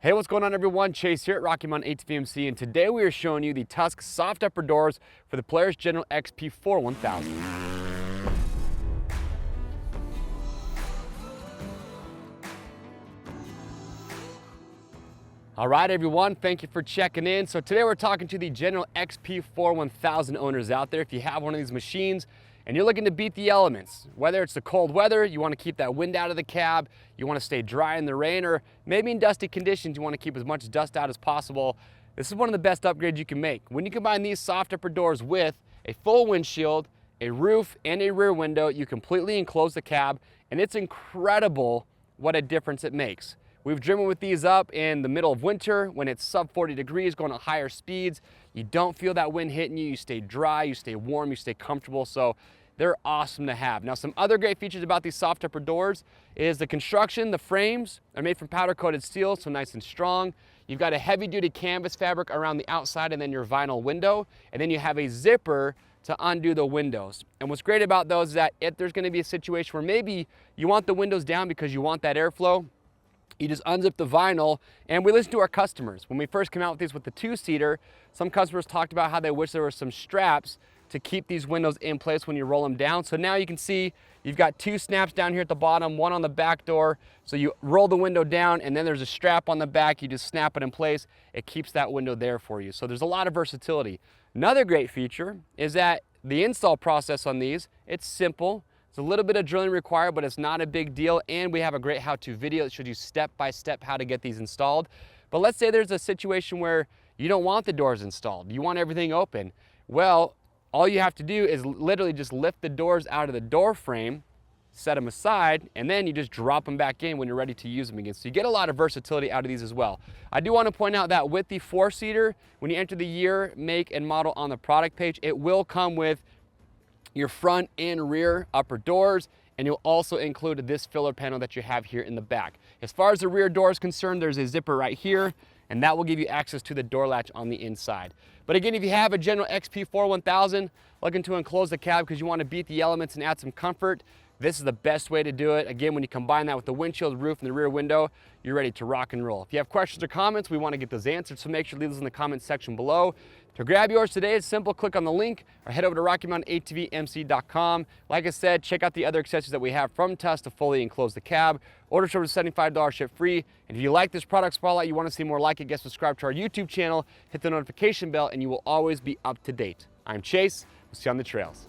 Hey, what's going on everyone? Chase here at Rocky Mountain ATV MC, and today we are showing you the Tusk Soft Upper Doors for the Polaris General XP4 1000. All right everyone, thank you for checking in. So today we're talking to the General XP4 1000 owners out there. If you have one of these machines and you're looking to beat the elements, whether it's the cold weather, you want to keep that wind out of the cab, you want to stay dry in the rain, or maybe in dusty conditions, you want to keep as much dust out as possible, this is one of the best upgrades you can make. When you combine these soft upper doors with a full windshield, a roof, and a rear window, you completely enclose the cab, and it's incredible what a difference it makes. We've driven with these up in the middle of winter when it's sub 40 degrees, going at higher speeds. You don't feel that wind hitting you. You stay dry, you stay warm, you stay comfortable. So they're awesome to have. Now, some other great features about these soft upper doors is the construction. The frames are made from powder coated steel, so nice and strong. You've got a heavy duty canvas fabric around the outside and then your vinyl window. And then you have a zipper to undo the windows. And what's great about those is that if there's gonna be a situation where maybe you want the windows down because you want that airflow, you just unzip the vinyl. And we listen to our customers. When we first came out with these with the two-seater, some customers talked about how they wish there were some straps to keep these windows in place when you roll them down. So now you can see you've got two snaps down here at the bottom, one on the back door. So you roll the window down and then there's a strap on the back. You just snap it in place. It keeps that window there for you. So there's a lot of versatility. Another great feature is that the install process on these, it's simple. It's a little bit of drilling required, but it's not a big deal. And we have a great how-to video that shows you step-by-step how to get these installed. But let's say there's a situation where you don't want the doors installed. You want everything open. Well, all you have to do is literally just lift the doors out of the door frame, set them aside, and then you just drop them back in when you're ready to use them again. So you get a lot of versatility out of these as well. I do want to point out that with the four-seater, when you enter the year, make, and model on the product page, it will come with your front and rear upper doors, and you'll also include this filler panel that you have here in the back. As far as the rear door is concerned, there's a zipper right here, and that will give you access to the door latch on the inside. But again, if you have a General XP4 1000 looking to enclose the cab because you want to beat the elements and add some comfort, this is the best way to do it. Again, when you combine that with the windshield, roof, and the rear window, you're ready to rock and roll. If you have questions or comments, we want to get those answered, so make sure to leave those in the comments section below. To grab yours today, it's simple. Click on the link or head over to RockyMountainATVMC.com. Like I said, check out the other accessories that we have from Tusk to fully enclose the cab. Order over $75 ship free. And if you like this product spotlight, you want to see more like it, get subscribed to our YouTube channel, hit the notification bell, and you will always be up to date. I'm Chase. We'll see you on the trails.